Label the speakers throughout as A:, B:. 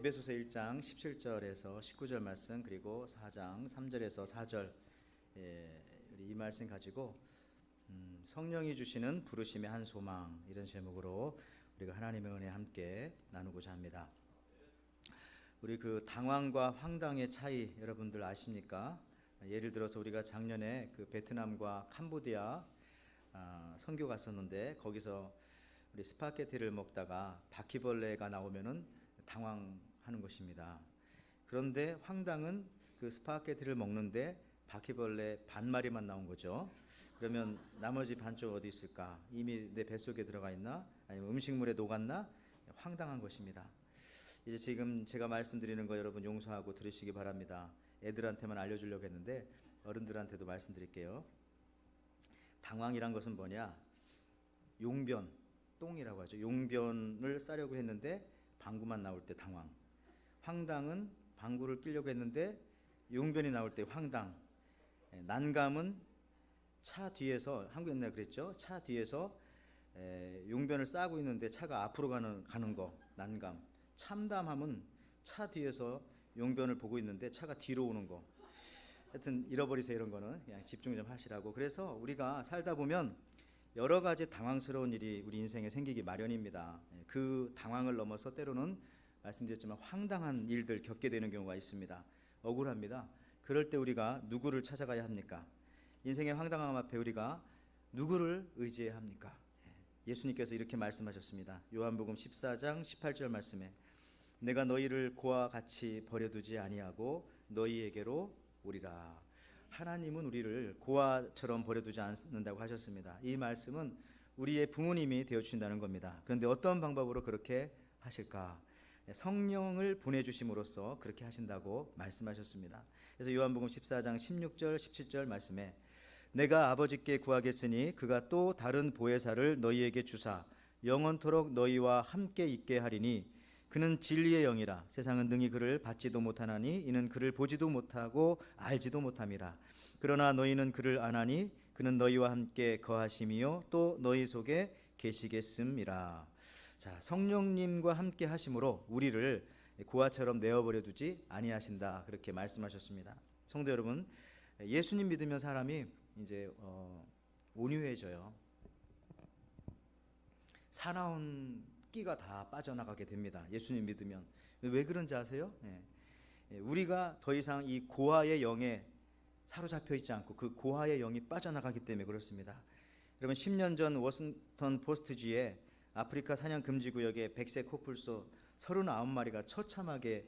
A: 에베소서 1장 17절에서 19절 말씀, 그리고 4장 3절에서 4절, 이 말씀 가지고 성령이 주시는 부르심의 한 소망, 이런 제목으로 우리가 하나님의 은혜 함께 나누고자 합니다. 우리 그 당황과 황당의 차이 여러분들 아십니까? 예를 들어서 우리가 작년에 그 베트남과 캄보디아 선교 갔었는데, 거기서 우리 스파게티를 먹다가 바퀴벌레가 나오면은 당황하는 것입니다. 그런데 황당은 그 스파게티를 먹는데 바퀴벌레 반 마리만 나온 거죠. 그러면 나머지 반쪽 어디 있을까? 이미 내 뱃속에 들어가 있나? 아니면 음식물에 녹았나? 황당한 것입니다. 이제 지금 제가 말씀드리는 거 여러분 용서하고 들으시기 바랍니다. 애들한테만 알려주려고 했는데 어른들한테도 말씀드릴게요. 당황이란 것은 뭐냐? 용변, 똥이라고 하죠. 용변을 싸려고 했는데 방구만 나올 때 당황. 황당은 방구를 끼려고 했는데 용변이 나올 때 황당. 난감은 차 뒤에서, 한국 옛날에 그랬죠. 차 뒤에서 용변을 싸고 있는데 차가 앞으로 가는 거, 난감. 참담함은 차 뒤에서 용변을 보고 있는데 차가 뒤로 오는 거. 하여튼 잃어버리세요. 이런 거는 그냥 집중 좀 하시라고. 그래서 우리가 살다 보면 여러 가지 당황스러운 일이 우리 인생에 생기기 마련입니다. 그 당황을 넘어서 때로는 말씀드렸지만 황당한 일들 겪게 되는 경우가 있습니다. 억울합니다. 그럴 때 우리가 누구를 찾아가야 합니까? 인생의 황당함 앞에 우리가 누구를 의지해야 합니까? 예수님께서 이렇게 말씀하셨습니다. 요한복음 14장 18절 말씀에 내가 너희를 고와 같이 버려두지 아니하고 너희에게로 오리라. 하나님은 우리를 고아처럼 버려두지 않는다고 하셨습니다. 이 말씀은 우리의 부모님이 되어주신다는 겁니다. 그런데 어떤 방법으로 그렇게 하실까? 성령을 보내주심으로써 그렇게 하신다고 말씀하셨습니다. 그래서 요한복음 14장 16절 17절 말씀에 내가 아버지께 구하겠으니 그가 또 다른 보혜사를 너희에게 주사 영원토록 너희와 함께 있게 하리니 그는 진리의 영이라. 세상은 능히 그를 받지도 못하나니 이는 그를 보지도 못하고 알지도 못함이라. 그러나 너희는 그를 아나니 그는 너희와 함께 거하심이요 또 너희 속에 계시겠음이라. 자, 성령님과 함께 하심으로 우리를 고아처럼 내어버려 두지 아니하신다, 그렇게 말씀하셨습니다. 성도 여러분, 예수님 믿으면 사람이 이제 온유해져요. 사나운 끼가 다 빠져나가게 됩니다. 예수님 믿으면. 왜 그런지 아세요? 우리가 더 이상 이 고아의 영에 사로잡혀 있지 않고 그 고아의 영이 빠져나가기 때문에 그렇습니다. 여러분, 10년 전 워싱턴 포스트주의 아프리카 사냥 금지 구역에 백색 코뿔소 39마리가 처참하게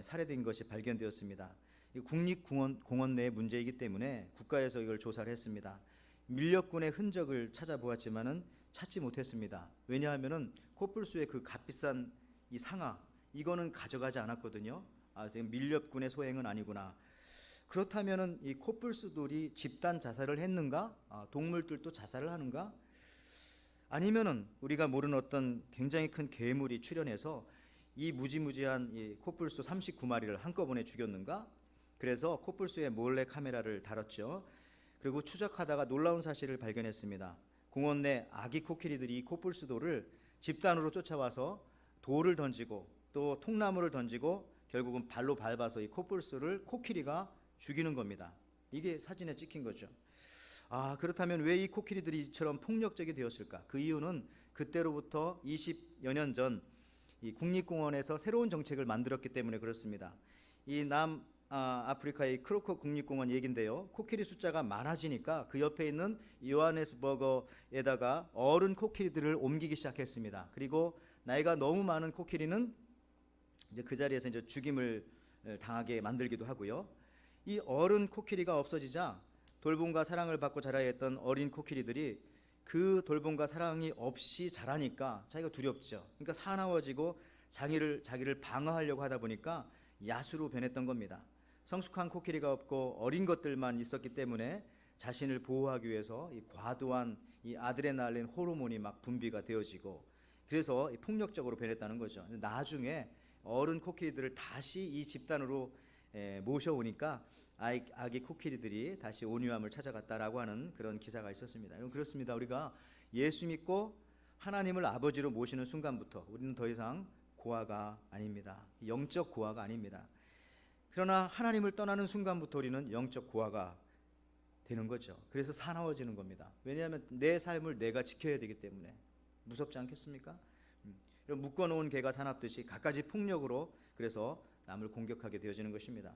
A: 살해된 것이 발견되었습니다. 국립공원 내의 문제이기 때문에 국가에서 이걸 조사를 했습니다. 밀렵꾼의 흔적을 찾아보았지만은 찾지 못했습니다. 왜냐하면은 코뿔소의 그 값비싼 이 상아, 이거는 가져가지 않았거든요. 지금 밀렵꾼의 소행은 아니구나. 그렇다면은 이 코뿔소들이 집단 자살을 했는가? 동물들도 자살을 하는가? 아니면은 우리가 모르는 어떤 굉장히 큰 괴물이 출현해서 이 무지무지한 이 코뿔소 39마리를 한꺼번에 죽였는가? 그래서 코뿔소의 몰래 카메라를 달았죠. 그리고 추적하다가 놀라운 사실을 발견했습니다. 공원 내 아기 코끼리들이 이 코뿔소들을 집단으로 쫓아와서 돌을 던지고 또 통나무를 던지고 결국은 발로 밟아서 이 코뿔소를 코끼리가 죽이는 겁니다. 이게 사진에 찍힌 거죠. 그렇다면 왜 이 코끼리들이 이처럼 폭력적이 되었을까? 그 이유는 그때로부터 20여 년 전 이 국립공원에서 새로운 정책을 만들었기 때문에 그렇습니다. 이 아프리카의 크로코 국립공원 얘긴데요. 코끼리 숫자가 많아지니까 그 옆에 있는 요하네스버거에다가 어른 코끼리들을 옮기기 시작했습니다. 그리고 나이가 너무 많은 코끼리는 이제 그 자리에서 이제 죽임을 당하게 만들기도 하고요. 이 어른 코끼리가 없어지자 돌봄과 사랑을 받고 자라야 했던 어린 코끼리들이 그 돌봄과 사랑이 없이 자라니까 자기가 두렵죠. 그러니까 사나워지고 자기를 방어하려고 하다 보니까 야수로 변했던 겁니다. 성숙한 코끼리가 없고 어린 것들만 있었기 때문에 자신을 보호하기 위해서 이 과도한 이 아드레날린 호르몬이 막 분비가 되어지고, 그래서 폭력적으로 변했다는 거죠. 나중에 어른 코끼리들을 다시 이 집단으로 모셔오니까 아기 코끼리들이 다시 온유함을 찾아갔다라고 하는 그런 기사가 있었습니다. 여러분, 그렇습니다. 우리가 예수 믿고 하나님을 아버지로 모시는 순간부터 우리는 더 이상 고아가 아닙니다. 영적 고아가 아닙니다. 그러나 하나님을 떠나는 순간부터 우리는 영적 고아가 되는 거죠. 그래서 사나워지는 겁니다. 왜냐하면 내 삶을 내가 지켜야 되기 때문에. 무섭지 않겠습니까? 묶어놓은 개가 사납듯이 갖가지 폭력으로 그래서 남을 공격하게 되어지는 것입니다.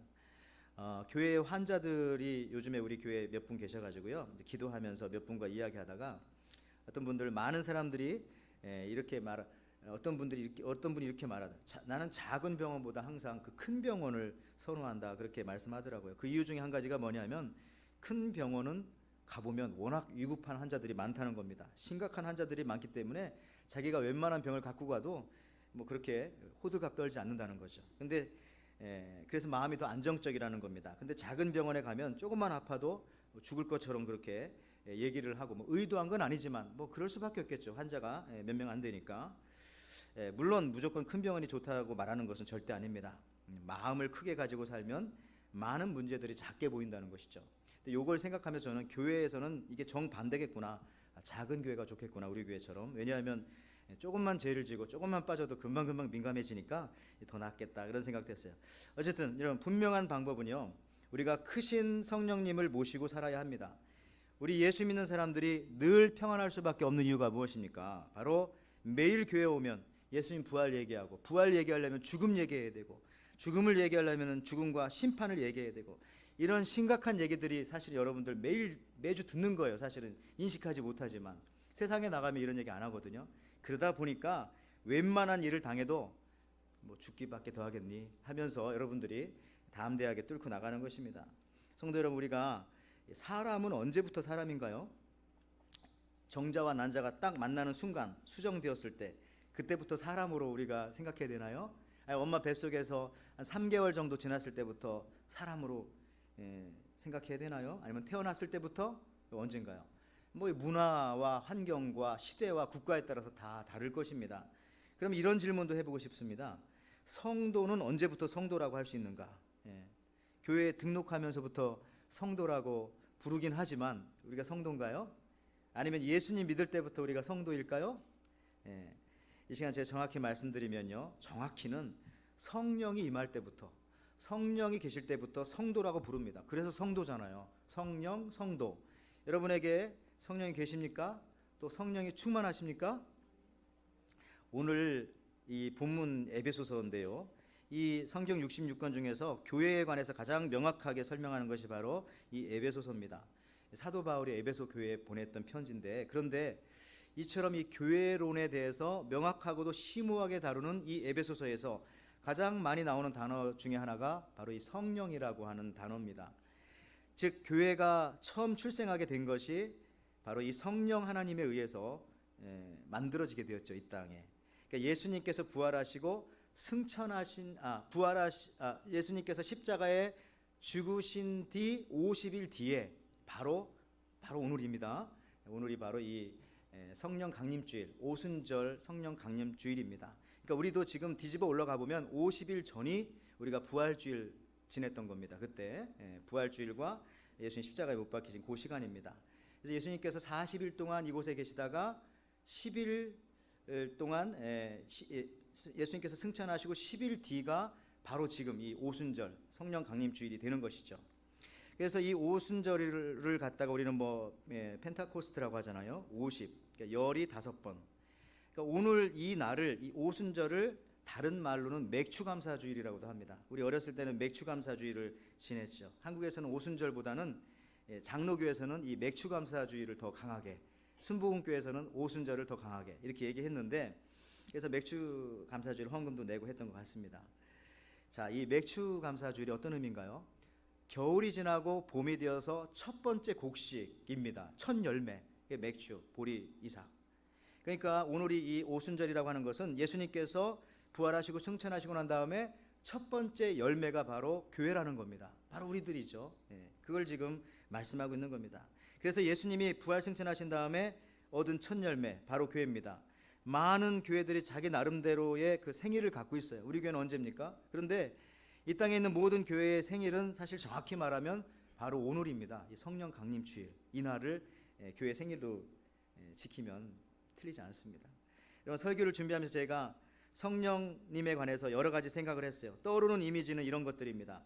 A: 교회 환자들이 요즘에 우리 교회에 몇 분 계셔가지고요, 기도하면서 몇 분과 이야기하다가 어떤 분들, 많은 사람들이 이렇게 어떤 분이 이렇게 말하다. 나는 작은 병원보다 항상 그 큰 병원을 선호한다, 그렇게 말씀하더라고요. 그 이유 중에 한 가지가 뭐냐면 큰 병원은 가보면 워낙 위급한 환자들이 많다는 겁니다. 심각한 환자들이 많기 때문에 자기가 웬만한 병을 갖고 가도 뭐 그렇게 호들갑 떨지 않는다는 거죠. 근데 그래서 마음이 더 안정적이라는 겁니다. 근데 작은 병원에 가면 조금만 아파도 죽을 것처럼 그렇게 얘기를 하고, 뭐 의도한 건 아니지만 뭐 그럴 수밖에 없겠죠. 환자가 몇 명 안 되니까. 물론 무조건 큰 병원이 좋다고 말하는 것은 절대 아닙니다. 마음을 크게 가지고 살면 많은 문제들이 작게 보인다는 것이죠. 근데 이걸 생각하면서 저는 교회에서는 이게 정반대겠구나, 작은 교회가 좋겠구나, 우리 교회처럼. 왜냐하면 조금만 죄를 지고 조금만 빠져도 금방금방 민감해지니까 더 낫겠다, 그런 생각도 했어요. 어쨌든 이런 분명한 방법은요, 우리가 크신 성령님을 모시고 살아야 합니다. 우리 예수 믿는 사람들이 늘 평안할 수밖에 없는 이유가 무엇입니까? 바로 매일 교회 오면 예수님 부활 얘기하고, 부활 얘기하려면 죽음 얘기해야 되고, 죽음을 얘기하려면 죽음과 심판을 얘기해야 되고, 이런 심각한 얘기들이 사실 여러분들 매주 듣는 거예요. 사실은 인식하지 못하지만 세상에 나가면 이런 얘기 안 하거든요. 그러다 보니까 웬만한 일을 당해도 뭐 죽기밖에 더 하겠니 하면서 여러분들이 담대하게 뚫고 나가는 것입니다. 성도 여러분, 우리가 사람은 언제부터 사람인가요? 정자와 난자가 딱 만나는 순간, 수정되었을 때, 그때부터 사람으로 우리가 생각해야 되나요? 아니, 엄마 뱃속에서 한 3개월 정도 지났을 때부터 사람으로 생각해야 되나요? 아니면 태어났을 때부터? 언젠가요? 뭐 문화와 환경과 시대와 국가에 따라서 다 다를 것입니다. 그럼 이런 질문도 해보고 싶습니다. 성도는 언제부터 성도라고 할 수 있는가? 교회에 등록하면서부터 성도라고 부르긴 하지만 우리가 성도인가요? 아니면 예수님 믿을 때부터 우리가 성도일까요? 이 시간 제가 정확히 말씀드리면요, 정확히는 성령이 임할 때부터, 성령이 계실 때부터 성도라고 부릅니다. 그래서 성도잖아요. 성령, 성도. 여러분에게 성령이 계십니까? 또 성령이 충만하십니까? 오늘 이 본문 에베소서인데요, 이 성경 66권 중에서 교회에 관해서 가장 명확하게 설명하는 것이 바로 이 에베소서입니다. 사도 바울이 에베소 교회에 보냈던 편지인데, 그런데 이처럼 이 교회론에 대해서 명확하고도 심오하게 다루는 이 에베소서에서 가장 많이 나오는 단어 중에 하나가 바로 이 성령이라고 하는 단어입니다. 즉 교회가 처음 출생하게 된 것이 바로 이 성령 하나님에 의해서 만들어지게 되었죠, 이 땅에. 그러니까 예수님께서 부활하시고 예수님께서 십자가에 죽으신 뒤 50일 뒤에 바로 오늘입니다. 오늘이 바로 이 성령 강림주일, 오순절 성령 강림주일입니다. 그러니까 우리도 지금 뒤집어 올라가 보면 50일 전이 우리가 부활주일 지냈던 겁니다. 그때 부활주일과 예수님 십자가에 못 박히신 그 시간입니다. 그래서 예수님께서 40일 동안 이곳에 계시다가 10일 동안 예수님께서 승천하시고 10일 뒤가 바로 지금 이 오순절 성령 강림주일이 되는 것이죠. 그래서 이 오순절을 갖다가 우리는 펜타코스트라고 하잖아요. 50, 그러니까 열이 5번. 그러니까 오늘 이 날을, 이 오순절을 다른 말로는 맥추감사주일이라고도 합니다. 우리 어렸을 때는 맥추감사주일을 지냈죠. 한국에서는 오순절보다는 장로교에서는 이 맥추감사주일을 더 강하게, 순복음교에서는 오순절을 더 강하게 이렇게 얘기했는데, 그래서 맥추감사주일 헌금도 내고 했던 것 같습니다. 자, 이 맥추감사주일이 어떤 의미인가요? 겨울이 지나고 봄이 되어서 첫 번째 곡식입니다. 첫 열매, 맥추, 보리, 이삭. 그러니까 오늘이 이 오순절이라고 하는 것은 예수님께서 부활하시고 승천하시고 난 다음에 첫 번째 열매가 바로 교회라는 겁니다. 바로 우리들이죠. 그걸 지금 말씀하고 있는 겁니다. 그래서 예수님이 부활 승천하신 다음에 얻은 첫 열매, 바로 교회입니다. 많은 교회들이 자기 나름대로의 그 생일을 갖고 있어요. 우리 교회는 언제입니까? 그런데 이 땅에 있는 모든 교회의 생일은 사실 정확히 말하면 바로 오늘입니다. 이 성령 강림주일, 이 날을 교회 생일로 지키면 틀리지 않습니다. 여러분, 설교를 준비하면서 제가 성령님에 관해서 여러 가지 생각을 했어요. 떠오르는 이미지는 이런 것들입니다.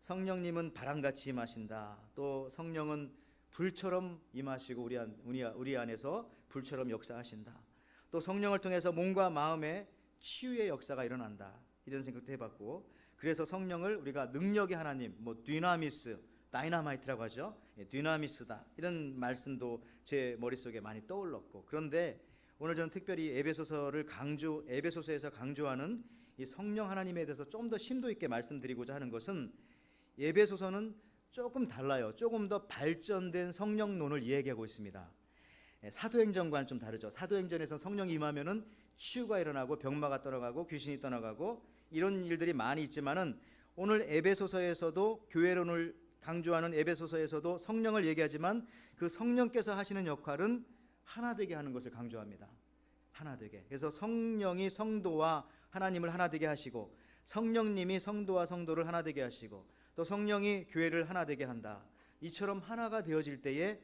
A: 성령님은 바람같이 임하신다. 또 성령은 불처럼 임하시고 우리 안에서 불처럼 역사하신다. 또 성령을 통해서 몸과 마음의 치유의 역사가 일어난다. 이런 생각도 해봤고, 그래서 성령을 우리가 능력의 하나님, 디나미스, 다이나마이트라고 하죠. 디나미스다. 이런 말씀도 제 머릿속에 많이 떠올랐고, 그런데 오늘 저는 특별히 에베소서에서 강조하는 이 성령 하나님에 대해서 좀 더 심도 있게 말씀드리고자 하는 것은, 에베소서는 조금 달라요. 조금 더 발전된 성령론을 이야기하고 있습니다. 사도행전과는 좀 다르죠. 사도행전에서 성령이 임하면은 치유가 일어나고 병마가 떠나가고 귀신이 떠나가고 이런 일들이 많이 있지만은, 오늘 에베소서에서도 교회론을 강조하는 에베소서에서도 성령을 얘기하지만 그 성령께서 하시는 역할은 하나 되게 하는 것을 강조합니다. 하나 되게. 그래서 성령이 성도와 하나님을 하나 되게 하시고, 성령님이 성도와 성도를 하나 되게 하시고, 또 성령이 교회를 하나 되게 한다. 이처럼 하나가 되어질 때에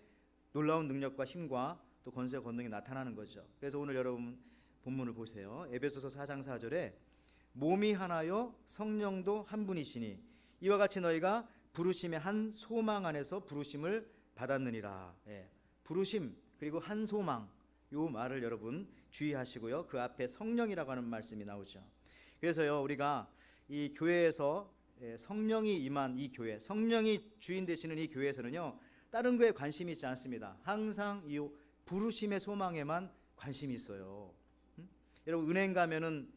A: 놀라운 능력과 힘과 또 권세와 권능이 나타나는 거죠. 그래서 오늘 여러분 본문을 보세요. 에베소서 4장 4절에 몸이 하나요 성령도 한 분이시니 이와 같이 너희가 부르심의 한 소망 안에서 부르심을 받았느니라. 부르심 그리고 한 소망, 요 말을 여러분 주의하시고요. 그 앞에 성령이라고 하는 말씀이 나오죠. 그래서요, 우리가 이 교회에서 성령이 임한 이 교회, 성령이 주인 되시는 이 교회에서는요, 다른 거에 관심이 있지 않습니다. 항상 이 부르심의 소망에만 관심이 있어요. 여러분 은행 가면은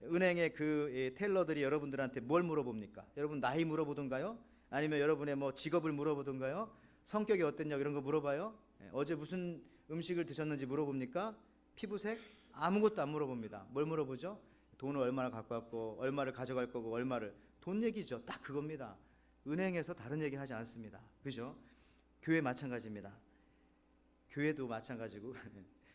A: 은행의 그 텔러들이 여러분들한테 뭘 물어봅니까? 여러분 나이 물어보던가요? 아니면 여러분의 직업을 물어보던가요? 성격이 어땠냐 이런 거 물어봐요? 어제 무슨 음식을 드셨는지 물어봅니까? 피부색? 아무것도 안 물어봅니다. 뭘 물어보죠? 돈을 얼마나 갖고 왔고 얼마를 가져갈 거고 얼마를, 돈 얘기죠. 딱 그겁니다. 은행에서 다른 얘기 하지 않습니다. 그죠? 교회 마찬가지입니다. 교회도 마찬가지고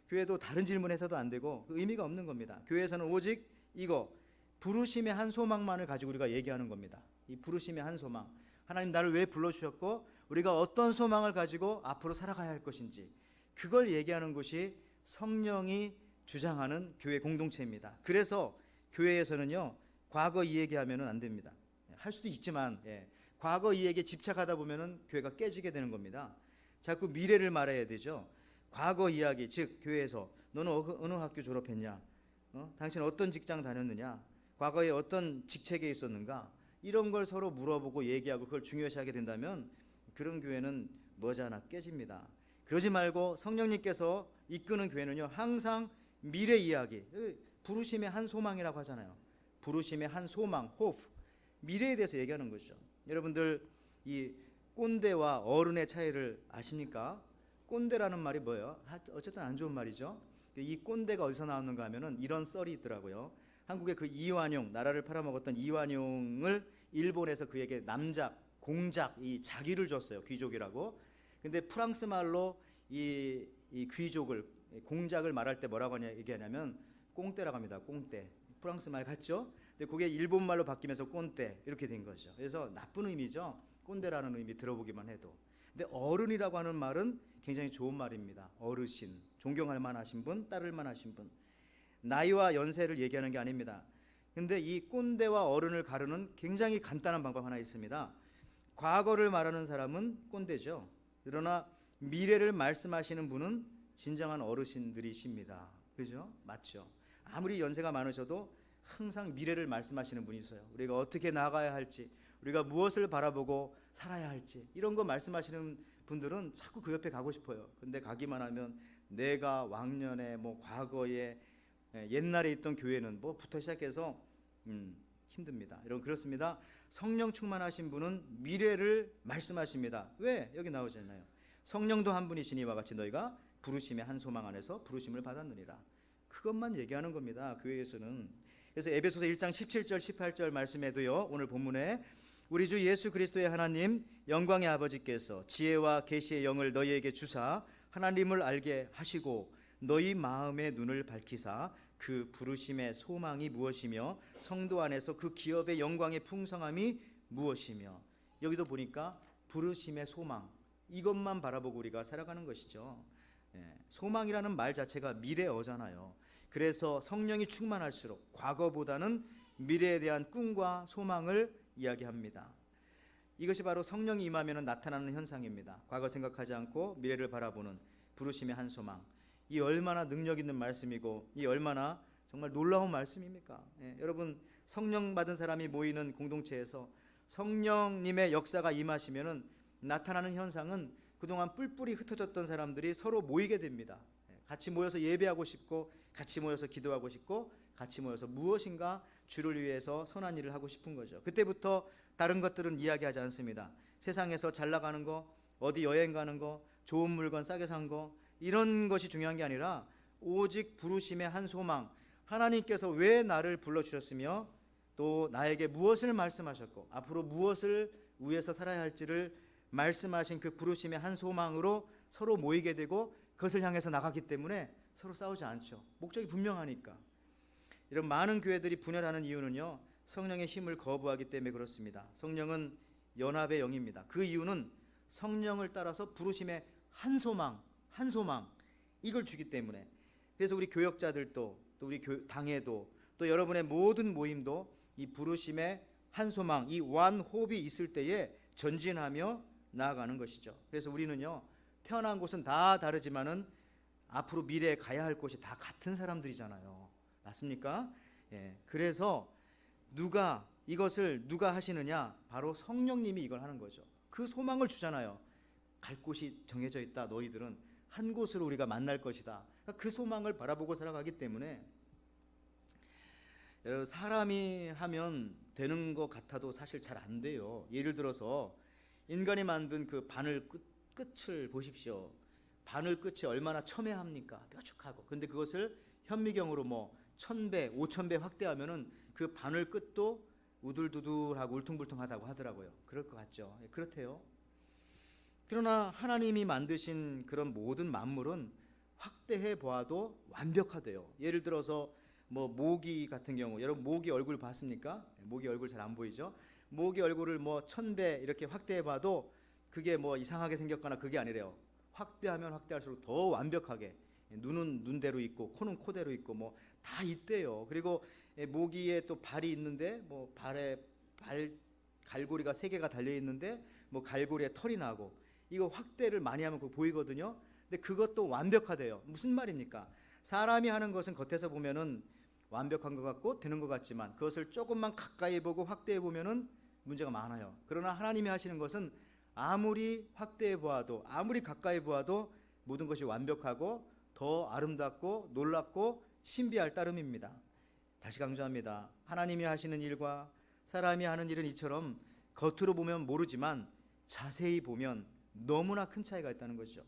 A: 교회도 다른 질문해서도 안 되고 의미가 없는 겁니다. 교회에서는 오직 이거 부르심의 한 소망만을 가지고 우리가 얘기하는 겁니다. 이 부르심의 한 소망, 하나님 나를 왜 불러주셨고 우리가 어떤 소망을 가지고 앞으로 살아가야 할 것인지, 그걸 얘기하는 것이 성령이 주장하는 교회 공동체입니다. 그래서 교회에서는요, 과거 이 얘기하면 안 됩니다. 할 수도 있지만 과거 이 얘기에 집착하다 보면 교회가 깨지게 되는 겁니다. 자꾸 미래를 말해야 되죠. 과거 이야기, 즉 교회에서 너는 어느 학교 졸업했냐, 당신은 어떤 직장 다녔느냐, 과거에 어떤 직책에 있었는가, 이런 걸 서로 물어보고 얘기하고 그걸 중요시하게 된다면 그런 교회는 머지않아 깨집니다. 그러지 말고 성령님께서 이끄는 교회는요, 항상 미래 이야기, 부르심의 한 소망이라고 하잖아요. 부르심의 한 소망, hope, 미래에 대해서 얘기하는 거죠. 여러분들 이 꼰대와 어른의 차이를 아십니까? 꼰대라는 말이 뭐예요? 어쨌든 안 좋은 말이죠. 이 꼰대가 어디서 나왔는가 하면은 이런 썰이 있더라고요. 한국의 그 이완용, 나라를 팔아먹었던 이완용을 일본에서 그에게 남작, 공작, 이 자기를 줬어요. 귀족이라고. 근데 프랑스 말로 이 귀족을, 공작을 말할 때 뭐라고 얘기하냐면 꽁떼라고 합니다. 꽁떼. 프랑스 말 같죠? 근데 그게 일본 말로 바뀌면서 꼰떼 이렇게 된 거죠. 그래서 나쁜 의미죠. 꼰대라는 의미 들어보기만 해도. 근데 어른이라고 하는 말은 굉장히 좋은 말입니다. 어르신, 존경할 만하신 분, 따를 만하신 분. 나이와 연세를 얘기하는 게 아닙니다. 근데 이 꼰대와 어른을 가르는 굉장히 간단한 방법 하나 있습니다. 과거를 말하는 사람은 꼰대죠. 그러나 미래를 말씀하시는 분은 진정한 어르신들이십니다. 그죠? 맞죠? 아무리 연세가 많으셔도 항상 미래를 말씀하시는 분이 있어요. 우리가 어떻게 나가야 할지, 우리가 무엇을 바라보고 살아야 할지, 이런 거 말씀하시는 분들은 자꾸 그 옆에 가고 싶어요. 근데 가기만 하면 내가 왕년에 과거에 옛날에 있던 교회는 부터 시작해서 힘듭니다. 여러분 그렇습니다. 성령 충만하신 분은 미래를 말씀하십니다. 왜? 여기 나오잖아요. 성령도 한 분이시니와 같이 너희가 부르심의 한 소망 안에서 부르심을 받았느니라. 그것만 얘기하는 겁니다. 교회에서는. 그래서 에베소서 1장 17절 18절 말씀에도요, 오늘 본문에 우리 주 예수 그리스도의 하나님 영광의 아버지께서 지혜와 계시의 영을 너희에게 주사 하나님을 알게 하시고 너희 마음의 눈을 밝히사 그 부르심의 소망이 무엇이며 성도 안에서 그 기업의 영광의 풍성함이 무엇이며, 여기도 보니까 부르심의 소망, 이것만 바라보고 우리가 살아가는 것이죠. 소망이라는 말 자체가 미래어잖아요. 그래서 성령이 충만할수록 과거보다는 미래에 대한 꿈과 소망을 이야기합니다. 이것이 바로 성령이 임하면 나타나는 현상입니다. 과거 생각하지 않고 미래를 바라보는 부르심의 한 소망. 이 얼마나 능력 있는 말씀이고 이 얼마나 정말 놀라운 말씀입니까? 여러분, 성령 받은 사람이 모이는 공동체에서 성령님의 역사가 임하시면은 나타나는 현상은 그동안 뿔뿔이 흩어졌던 사람들이 서로 모이게 됩니다. 같이 모여서 예배하고 싶고, 같이 모여서 기도하고 싶고, 같이 모여서 무엇인가 주를 위해서 선한 일을 하고 싶은 거죠. 그때부터 다른 것들은 이야기하지 않습니다. 세상에서 잘 나가는 거, 어디 여행 가는 거, 좋은 물건 싸게 산 거, 이런 것이 중요한 게 아니라 오직 부르심의 한 소망, 하나님께서 왜 나를 불러주셨으며 또 나에게 무엇을 말씀하셨고 앞으로 무엇을 위해서 살아야 할지를 말씀하신 그 부르심의 한 소망으로 서로 모이게 되고 그것을 향해서 나가기 때문에 서로 싸우지 않죠. 목적이 분명하니까. 이런 많은 교회들이 분열하는 이유는요, 성령의 힘을 거부하기 때문에 그렇습니다. 성령은 연합의 영입니다. 그 이유는 성령을 따라서 부르심의 한 소망 이걸 주기 때문에. 그래서 우리 교역자들도 또 우리 당회도 또 여러분의 모든 모임도 이 부르심의 한 소망, 이 완호흡이 있을 때에 전진하며 나아가는 것이죠. 그래서 우리는요, 태어난 곳은 다 다르지만은 앞으로 미래에 가야 할 곳이 다 같은 사람들이잖아요. 맞습니까? 그래서 이것을 누가 하시느냐? 바로 성령님이 이걸 하는 거죠. 그 소망을 주잖아요. 갈 곳이 정해져 있다. 너희들은 한 곳으로 우리가 만날 것이다. 그 소망을 바라보고 살아가기 때문에 여러분, 사람이 하면 되는 것 같아도 사실 잘 안 돼요. 예를 들어서 인간이 만든 그 바늘 끝을 보십시오. 바늘 끝이 얼마나 첨예합니까? 뾰족하고. 근데 그것을 현미경으로 1000배, 5000배 확대하면은 그 바늘 끝도 우둘두둘하고 울퉁불퉁하다고 하더라고요. 그럴 것 같죠? 그렇대요. 그러나 하나님이 만드신 그런 모든 만물은 확대해 보아도 완벽하대요. 예를 들어서 모기 같은 경우, 여러분 모기 얼굴 봤습니까? 모기 얼굴 잘 안 보이죠? 모기 얼굴을 1000배 이렇게 확대해 봐도 그게 이상하게 생겼거나 그게 아니래요. 확대하면 확대할수록 더 완벽하게, 눈은 눈대로 있고 코는 코대로 있고 다 있대요. 그리고 모기에 또 발이 있는데 발에 갈고리가 3개가 달려 있는데 갈고리에 털이 나고, 이거 확대를 많이 하면 그거 보이거든요. 근데 그것도 완벽하대요. 무슨 말입니까? 사람이 하는 것은 겉에서 보면은 완벽한 것 같고 되는 것 같지만 그것을 조금만 가까이 보고 확대해 보면은 문제가 많아요. 그러나 하나님이 하시는 것은 아무리 확대해 보아도, 아무리 가까이 보아도 모든 것이 완벽하고 더 아름답고 놀랍고 신비할 따름입니다. 다시 강조합니다. 하나님이 하시는 일과 사람이 하는 일은 이처럼 겉으로 보면 모르지만 자세히 보면 너무나 큰 차이가 있다는 것이죠.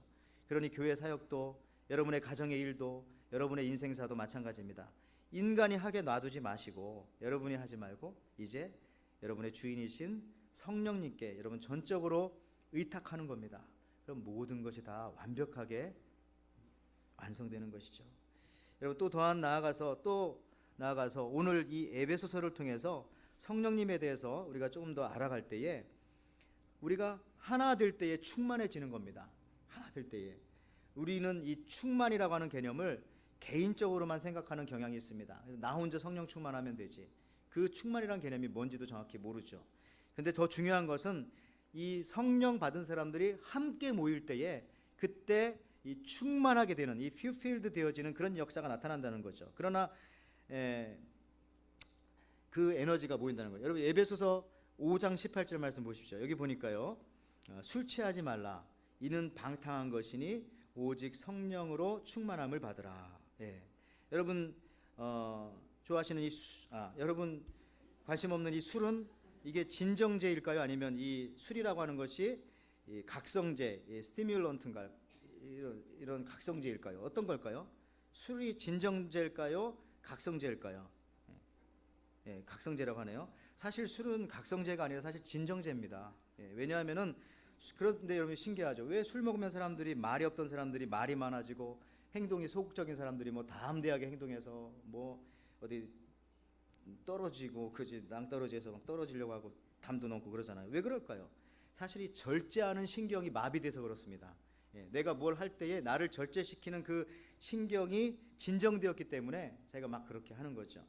A: 그러니 교회 사역도, 여러분의 가정의 일도, 여러분의 인생사도 마찬가지입니다. 인간이 하게 놔두지 마시고, 여러분이 하지 말고 이제 여러분의 주인이신 성령님께 여러분 전적으로 의탁하는 겁니다. 그럼 모든 것이 다 완벽하게 완성되는 것이죠. 여러분, 또 나아가서 오늘 이 에베소서를 통해서 성령님에 대해서 우리가 조금 더 알아갈 때에 우리가 하나 될 때에 충만해지는 겁니다. 하나 될 때에 우리는 이 충만이라고 하는 개념을 개인적으로만 생각하는 경향이 있습니다. 그래서 나 혼자 성령 충만하면 되지. 그 충만이라는 개념이 뭔지도 정확히 모르죠. 근데 더 중요한 것은 이 성령 받은 사람들이 함께 모일 때에 그때 이 충만하게 되는, 이 퓨필드 되어지는 그런 역사가 나타난다는 거죠. 그러나 그 에너지가 모인다는 거예요. 여러분, 에베소서 5장 18절 말씀 보십시오. 여기 보니까요, 술 취하지 말라. 이는 방탕한 것이니 오직 성령으로 충만함을 받으라. 여러분 좋아하시는 여러분 관심 없는 이 술은 이게 진정제일까요? 아니면 이 술이라고 하는 것이 이 각성제, 스티뮬런트인가요? 이런 각성제일까요? 어떤 걸까요? 술이 진정제일까요? 각성제일까요? 각성제라고 하네요. 사실 술은 각성제가 아니라 사실 진정제입니다. 왜냐하면은, 그런데 여러분 신기하죠. 왜 술 먹으면 사람들이, 말이 없던 사람들이 말이 많아지고 행동이 소극적인 사람들이 담대하게 행동해서 어디 떨어지고 낭떠러지에서 막 떨어지려고 하고 담도 넘고 그러잖아요. 왜 그럴까요? 사실 이 절제하는 신경이 마비돼서 그렇습니다. 내가 뭘 할 때에 나를 절제시키는 그 신경이 진정되었기 때문에 자기가 막 그렇게 하는 거죠.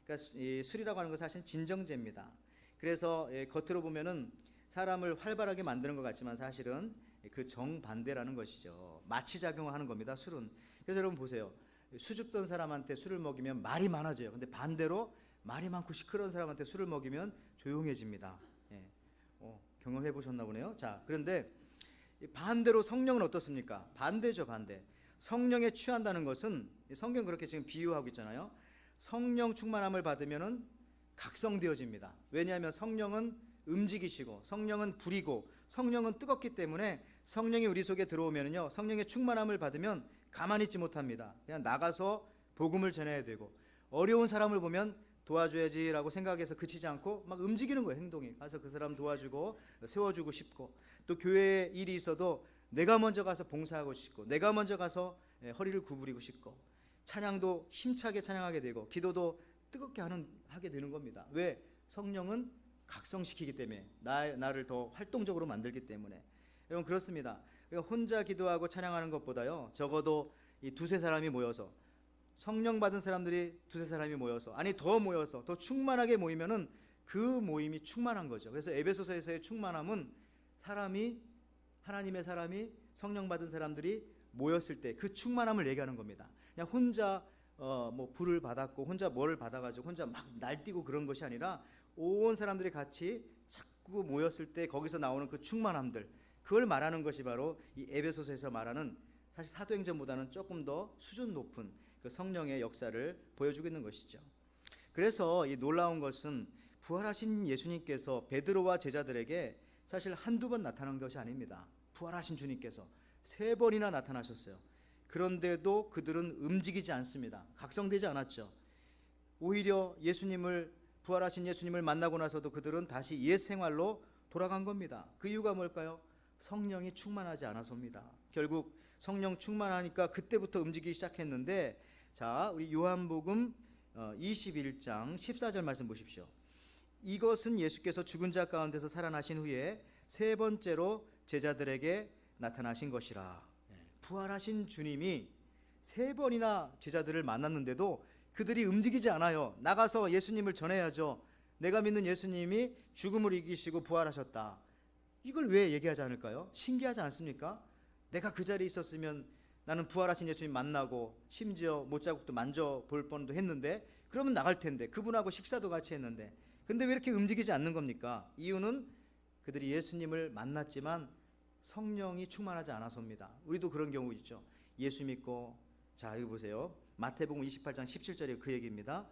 A: 그러니까 이 술이라고 하는 것은 사실 진정제입니다. 그래서 겉으로 보면은 사람을 활발하게 만드는 것 같지만 사실은 그 정반대라는 것이죠. 마취작용을 하는 겁니다, 술은. 그래서 여러분 보세요. 수줍던 사람한테 술을 먹이면 말이 많아져요. 근데 반대로 말이 많고 시끄러운 사람한테 술을 먹이면 조용해집니다. 경험해 보셨나 보네요. 자, 그런데 반대로 성령은 어떻습니까? 반대죠, 반대. 성령에 취한다는 것은 성경 그렇게 지금 비유하고 있잖아요. 성령 충만함을 받으면은 각성되어집니다. 왜냐하면 성령은 움직이시고 성령은 불이고 성령은 뜨겁기 때문에 성령이 우리 속에 들어오면은요, 성령의 충만함을 받으면 가만히 있지 못합니다. 그냥 나가서 복음을 전해야 되고, 어려운 사람을 보면 도와줘야지라고 생각해서 그치지 않고 막 움직이는 거예요, 행동이. 가서 그 사람 도와주고 세워주고 싶고, 또 교회에 일이 있어도 내가 먼저 가서 봉사하고 싶고, 내가 먼저 가서 허리를 구부리고 싶고, 찬양도 힘차게 찬양하게 되고, 기도도 뜨겁게 하게 되는 겁니다. 왜? 성령은 각성시키기 때문에, 나를 더 활동적으로 만들기 때문에. 여러분 그렇습니다. 혼자 기도하고 찬양하는 것보다요, 적어도 이 두세 사람이 모여서, 성령 받은 사람들이 두세 사람이 모여서, 아니 더 모여서 더 충만하게 모이면은 그 모임이 충만한 거죠. 그래서 에베소서에서의 충만함은 하나님의 사람이, 성령 받은 사람들이 모였을 때 그 충만함을 얘기하는 겁니다. 그냥 혼자 뭐 불을 받았고 혼자 뭐를 받아가지고 혼자 막 날뛰고 그런 것이 아니라, 온 사람들이 같이 자꾸 모였을 때 거기서 나오는 그 충만함들, 그걸 말하는 것이 바로 이 에베소서에서 말하는, 사실 사도행전보다는 조금 더 수준 높은 그 성령의 역사를 보여주고 있는 것이죠. 그래서 이 놀라운 것은 부활하신 예수님께서 베드로와 제자들에게 사실 한두 번 나타난 것이 아닙니다. 부활하신 주님께서 3번이나 나타나셨어요. 그런데도 그들은 움직이지 않습니다. 각성되지 않았죠. 오히려 부활하신 예수님을 만나고 나서도 그들은 다시 옛 생활로 돌아간 겁니다. 그 이유가 뭘까요? 성령이 충만하지 않아서입니다. 결국 성령 충만하니까 그때부터 움직이기 시작했는데, 자, 우리 요한복음 21장 14절 말씀 보십시오. 이것은 예수께서 죽은 자 가운데서 살아나신 후에 3번째로 제자들에게 나타나신 것이라. 부활하신 주님이 3번이나 제자들을 만났는데도 그들이 움직이지 않아요. 나가서 예수님을 전해야죠. 내가 믿는 예수님이 죽음을 이기시고 부활하셨다. 이걸 왜 얘기하지 않을까요? 신기하지 않습니까? 내가 그 자리에 있었으면 나는 부활하신 예수님 만나고 심지어 못자국도 만져볼 뻔도 했는데, 그러면 나갈 텐데, 그분하고 식사도 같이 했는데, 근데 왜 이렇게 움직이지 않는 겁니까? 이유는 그들이 예수님을 만났지만 성령이 충만하지 않아서입니다. 우리도 그런 경우 있죠. 예수 믿고, 자 여기 보세요. 마태복음 28장 17절에 그 얘기입니다.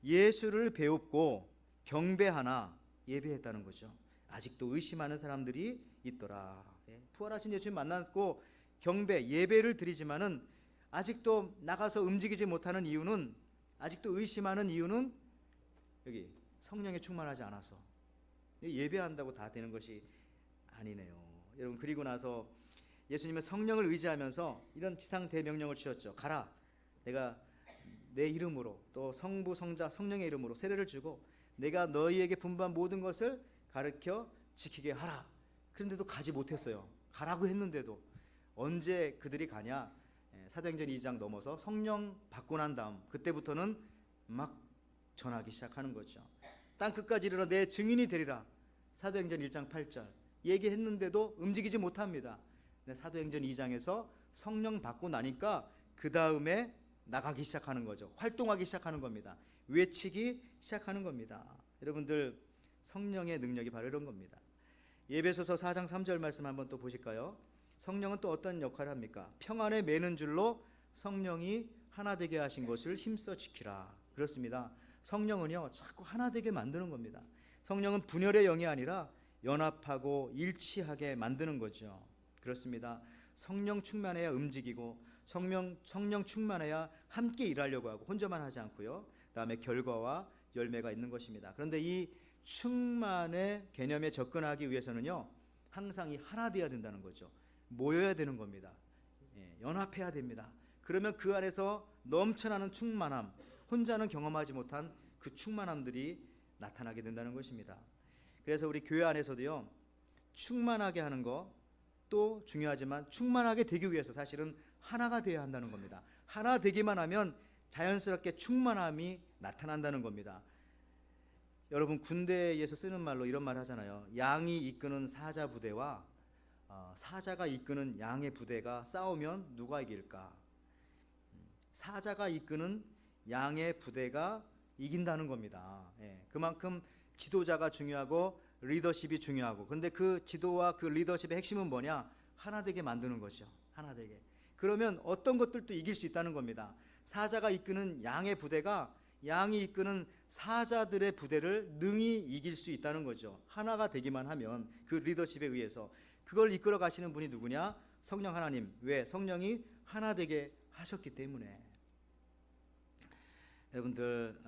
A: 예수를 배웁고 경배하나, 예배했다는 거죠. 아직도 의심하는 사람들이 있더라. 부활하신 예수님 만났고 경배, 예배를 드리지만은 아직도 나가서 움직이지 못하는 이유는, 아직도 의심하는 이유는 여기 성령에 충만하지 않아서. 예배한다고 다 되는 것이 아니네요. 여러분, 그리고 나서 예수님은 성령을 의지하면서 이런 지상 대명령을 주셨죠. 가라. 내가 내 이름으로, 또 성부 성자 성령의 이름으로 세례를 주고 내가 너희에게 분부한 모든 것을 가르쳐 지키게 하라. 그런데도 가지 못했어요. 가라고 했는데도. 언제 그들이 가냐? 사도행전 2장 넘어서 성령 받고 난 다음, 그때부터는 막 전하기 시작하는 거죠. 땅 끝까지 이르러 내 증인이 되리라. 사도행전 1장 8절 얘기했는데도 움직이지 못합니다. 사도행전 2장에서 성령 받고 나니까 그 다음에 나가기 시작하는 거죠. 활동하기 시작하는 겁니다. 외치기 시작하는 겁니다. 여러분들, 성령의 능력이 바로 이런 겁니다. 에베소서 4장 3절 말씀 한번 또 보실까요? 성령은 또 어떤 역할을 합니까? 평안에 매는 줄로 성령이 하나 되게 하신 것을 힘써 지키라. 그렇습니다. 성령은요, 자꾸 하나 되게 만드는 겁니다. 성령은 분열의 영이 아니라 연합하고 일치하게 만드는 거죠. 그렇습니다. 성령 충만해야 움직이고, 성령 충만해야 함께 일하려고 하고, 혼자만 하지 않고요. 다음에 결과와 열매가 있는 것입니다. 그런데 이 충만의 개념에 접근하기 위해서는요, 항상 이 하나 되어야 된다는 거죠. 모여야 되는 겁니다. 연합해야 됩니다. 그러면 그 안에서 넘쳐나는 충만함, 혼자는 경험하지 못한 그 충만함들이 나타나게 된다는 것입니다. 그래서 우리 교회 안에서도요, 충만하게 하는 거, 또 중요하지만 충만하게 되기 위해서 사실은 하나가 되어야 한다는 겁니다. 하나 되기만 하면 자연스럽게 충만함이 나타난다는 겁니다. 여러분 군대에서 쓰는 말로 이런 말 하잖아요. 양이 이끄는 사자 부대와 사자가 이끄는 양의 부대가 싸우면 누가 이길까? 사자가 이끄는 양의 부대가 이긴다는 겁니다. 그만큼 지도자가 중요하고 리더십이 중요하고, 그런데 그 지도와 그 리더십의 핵심은 뭐냐? 하나 되게 만드는 거죠. 하나 되게. 그러면 어떤 것들도 이길 수 있다는 겁니다. 사자가 이끄는 양의 부대가 양이 이끄는 사자들의 부대를 능히 이길 수 있다는 거죠. 하나가 되기만 하면, 그 리더십에 의해서. 그걸 이끌어 가시는 분이 누구냐? 성령 하나님. 왜? 성령이 하나 되게 하셨기 때문에. 여러분들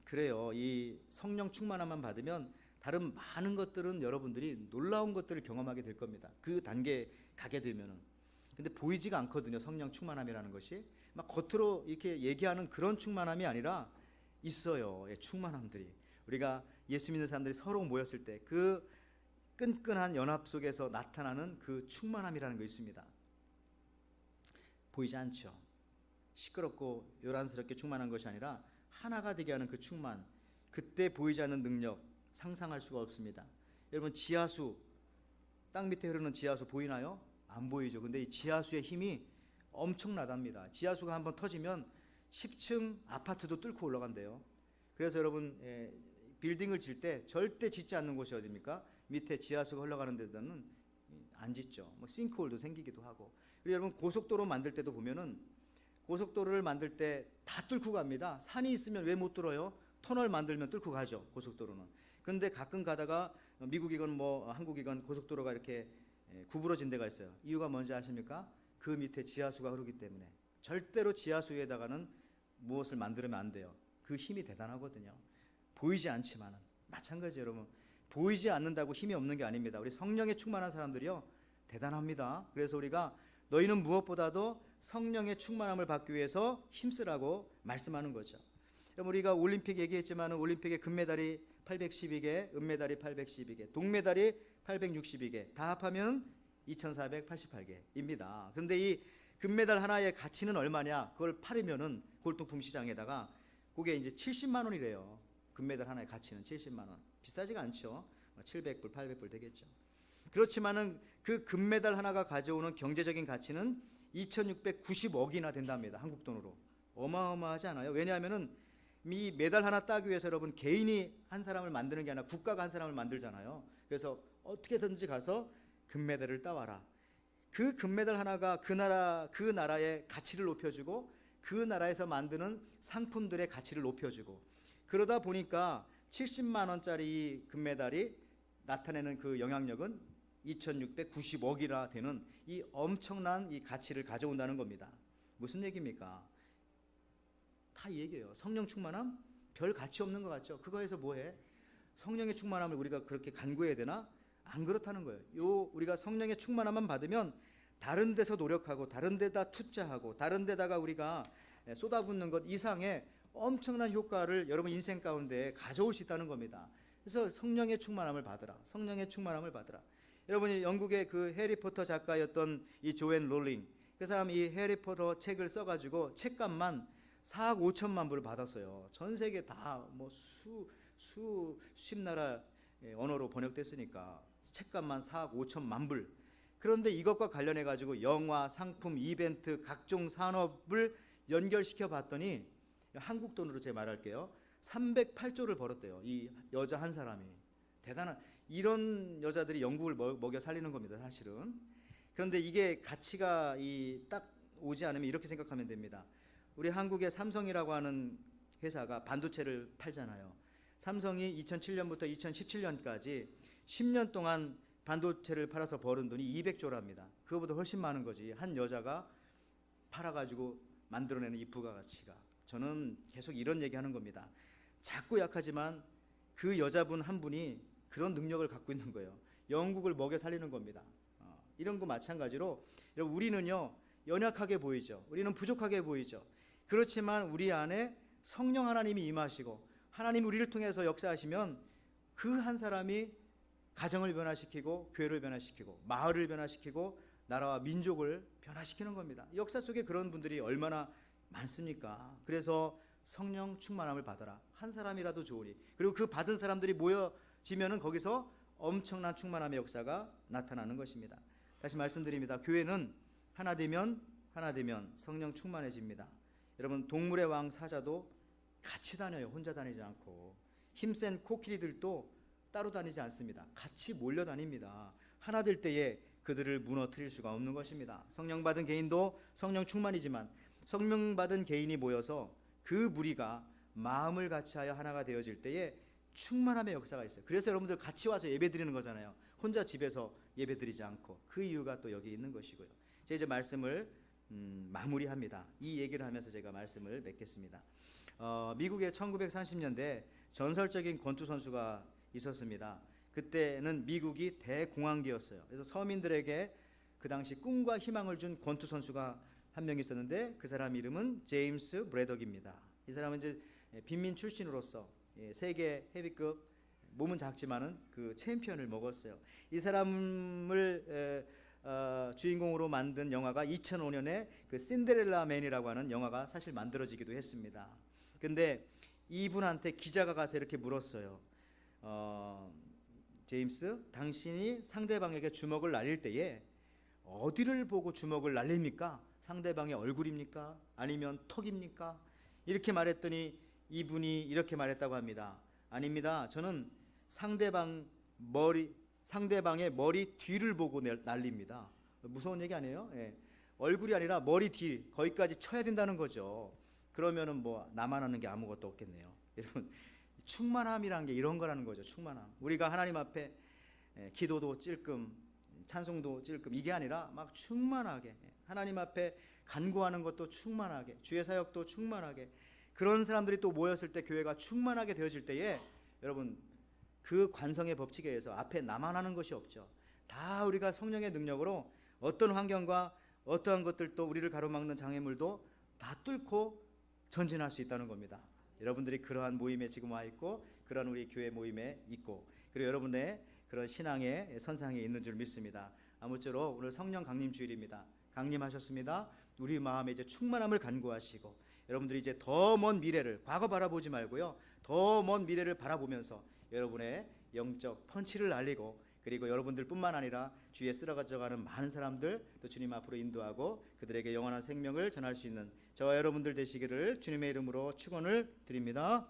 A: 그래요. 이 성령 충만함만 받으면 다른 많은 것들은 여러분들이 놀라운 것들을 경험하게 될 겁니다. 그 단계에 가게 되면은. 근데 보이지가 않거든요. 성령 충만함이라는 것이 막 겉으로 이렇게 얘기하는 그런 충만함이 아니라 있어요. 충만함들이. 우리가 예수 믿는 사람들이 서로 모였을 때 그 끈끈한 연합 속에서 나타나는 그 충만함이라는 거 있습니다. 보이지 않죠. 시끄럽고 요란스럽게 충만한 것이 아니라 하나가 되게 하는 그 충만, 그때 보이지 않는 능력 상상할 수가 없습니다. 여러분 지하수, 땅 밑에 흐르는 지하수 보이나요? 안 보이죠. 근데 이 지하수의 힘이 엄청나답니다. 지하수가 한번 터지면 10층 아파트도 뚫고 올라간대요. 그래서 여러분 빌딩을 질 때 절대 짓지 않는 곳이 어디입니까? 밑에 지하수가 흘러가는 데는 안 짓죠. 뭐 싱크홀도 생기기도 하고. 그리고 여러분 고속도로 만들 때도 보면은 고속도로를 만들 때 다 뚫고 갑니다. 산이 있으면 왜 못 뚫어요? 터널 만들면 뚫고 가죠. 고속도로는. 근데 가끔 가다가 미국이건 뭐 한국이건 고속도로가 이렇게 구부러진 데가 있어요. 이유가 뭔지 아십니까? 그 밑에 지하수가 흐르기 때문에. 절대로 지하수 위에다가는 무엇을 만들면 안 돼요. 그 힘이 대단하거든요. 보이지 않지만은 마찬가지예요, 여러분. 보이지 않는다고 힘이 없는 게 아닙니다. 우리 성령에 충만한 사람들이요 대단합니다. 그래서 우리가 너희는 무엇보다도 성령의 충만함을 받기 위해서 힘쓰라고 말씀하는 거죠. 우리가 올림픽 얘기했지만 올림픽에 금메달이 812개, 은메달이 812개, 동메달이 862개, 다 합하면 2488개입니다. 그런데 이 금메달 하나의 가치는 얼마냐? 그걸 팔으면은 골동품 시장에다가 그게 이제 70만 원이래요. 금메달 하나의 가치는 70만 원. 비싸지가 않죠. 700불, 800불 되겠죠. 그렇지만은 그 금메달 하나가 가져오는 경제적인 가치는 2690억이나 된답니다. 한국 돈으로. 어마어마하지 않아요? 왜냐하면은 이 메달 하나 따기 위해서 여러분 개인이 한 사람을 만드는 게 아니라 국가가 한 사람을 만들잖아요. 그래서 어떻게든지 가서 금메달을 따와라. 그 금메달 하나가 그 나라의 가치를 높여주고 그 나라에서 만드는 상품들의 가치를 높여주고, 그러다 보니까 70만 원짜리 금메달이 나타내는 그 영향력은 2690억이나 되는 이 엄청난 이 가치를 가져온다는 겁니다. 무슨 얘기입니까? 다 얘기해요. 성령 충만함? 별 가치 없는 것 같죠? 그거에서 뭐해? 성령의 충만함을 우리가 그렇게 간구해야 되나? 안 그렇다는 거예요. 우리가 성령의 충만함만 받으면 다른 데서 노력하고 다른 데다 투자하고 다른 데다가 우리가 쏟아붓는 것 이상의 엄청난 효과를 여러분 인생 가운데 가져올 수 있다는 겁니다. 그래서 성령의 충만함을 받으라. 성령의 충만함을 받으라. 여러분이 영국의 그 해리포터 작가였던 이 조앤 롤링, 그 사람이 이 해리포터 책을 써가지고 책값만 4억 5천만 불을 받았어요. 전 세계 다 뭐 수십 나라 언어로 번역됐으니까 책값만 4억 5천만 불. 그런데 이것과 관련해 가지고 영화, 상품, 이벤트, 각종 산업을 연결시켜 봤더니 한국 돈으로 제가 말할게요. 308조를 벌었대요. 이 여자 한 사람이. 대단한, 이런 여자들이 영국을 먹여 살리는 겁니다, 사실은. 그런데 이게 가치가 딱 오지 않으면 이렇게 생각하면 됩니다. 우리 한국의 삼성이라고 하는 회사가 반도체를 팔잖아요. 삼성이 2007년부터 2017년까지 10년 동안 반도체를 팔아서 벌은 돈이 200조랍니다. 그거보다 훨씬 많은 거지. 한 여자가 팔아가지고 만들어내는 이 부가가치가. 저는 계속 이런 얘기하는 겁니다. 작고 약하지만 그 여자분 한 분이 그런 능력을 갖고 있는 거예요. 영국을 먹여 살리는 겁니다. 이런 거 마찬가지로 우리는요 연약하게 보이죠. 우리는 부족하게 보이죠. 그렇지만 우리 안에 성령 하나님이 임하시고 하나님 우리를 통해서 역사하시면 그 한 사람이 가정을 변화시키고 교회를 변화시키고 마을을 변화시키고 나라와 민족을 변화시키는 겁니다. 역사 속에 그런 분들이 얼마나 많습니까? 그래서 성령 충만함을 받아라. 한 사람이라도 좋으니. 그리고 그 받은 사람들이 모여지면은 거기서 엄청난 충만함의 역사가 나타나는 것입니다. 다시 말씀드립니다. 교회는 하나 되면 성령 충만해집니다. 여러분, 동물의 왕 사자도 같이 다녀요. 혼자 다니지 않고. 힘센 코끼리들도 따로 다니지 않습니다. 같이 몰려 다닙니다. 하나 될 때에 그들을 무너뜨릴 수가 없는 것입니다. 성령 받은 개인도 성령 충만이지만 성령 받은 개인이 모여서 그 무리가 마음을 같이하여 하나가 되어질 때에 충만함의 역사가 있어요. 그래서 여러분들 같이 와서 예배드리는 거잖아요. 혼자 집에서 예배드리지 않고. 그 이유가 또 여기 있는 것이고요. 제가 이제 말씀을 마무리합니다. 이 얘기를 하면서 제가 말씀을 맺겠습니다. 미국의 1930년대 전설적인 권투 선수가 있었습니다. 그때는 미국이 대공황기였어요. 그래서 서민들에게 그 당시 꿈과 희망을 준 권투 선수가 한 명 있었는데 그 사람 이름은 제임스 브래덕입니다. 이 사람은 이제 빈민 출신으로서 세계 헤비급, 몸은 작지만은 그 챔피언을 먹었어요. 이 사람을 주인공으로 만든 영화가 2005년에 그 신데렐라 맨이라고 하는 영화가 사실 만들어지기도 했습니다. 근데 이분한테 기자가 가서 이렇게 물었어요. 제임스, 당신이 상대방에게 주먹을 날릴 때에 어디를 보고 주먹을 날립니까? 상대방의 얼굴입니까? 아니면 턱입니까? 이렇게 말했더니 이분이 이렇게 말했다고 합니다. 아닙니다. 저는 상대방의 머리 뒤를 보고 날립니다. 무서운 얘기 아니에요? 예. 얼굴이 아니라 머리 뒤, 거기까지 쳐야 된다는 거죠. 그러면은 뭐 나만 하는 게 아무것도 없겠네요. 여러분, 충만함이란 게 이런 거라는 거죠. 충만함. 우리가 하나님 앞에 기도도 찔끔, 찬송도 찔끔, 이게 아니라 막 충만하게, 하나님 앞에 간구하는 것도 충만하게, 주의 사역도 충만하게, 그런 사람들이 또 모였을 때 교회가 충만하게 되어질 때에 여러분, 그 관성의 법칙에 의해서 앞에 나만 하는 것이 없죠. 다 우리가 성령의 능력으로 어떤 환경과 어떠한 것들도 우리를 가로막는 장애물도 다 뚫고 전진할 수 있다는 겁니다. 여러분들이 그러한 모임에 지금 와 있고 그러한 우리 교회 모임에 있고 그리고 여러분의 그런 신앙의 선상에 있는 줄 믿습니다. 아무쪼록 오늘 성령 강림 주일입니다. 강림하셨습니다. 우리 마음에 이제 충만함을 간구하시고 여러분들이 이제 더 먼 미래를, 과거 바라보지 말고요, 더 먼 미래를 바라보면서 여러분의 영적 펀치를 날리고 그리고 여러분들뿐만 아니라 주위에 쓰러져가는 많은 사람들 또 주님 앞으로 인도하고 그들에게 영원한 생명을 전할 수 있는 저와 여러분들 되시기를 주님의 이름으로 축원을 드립니다.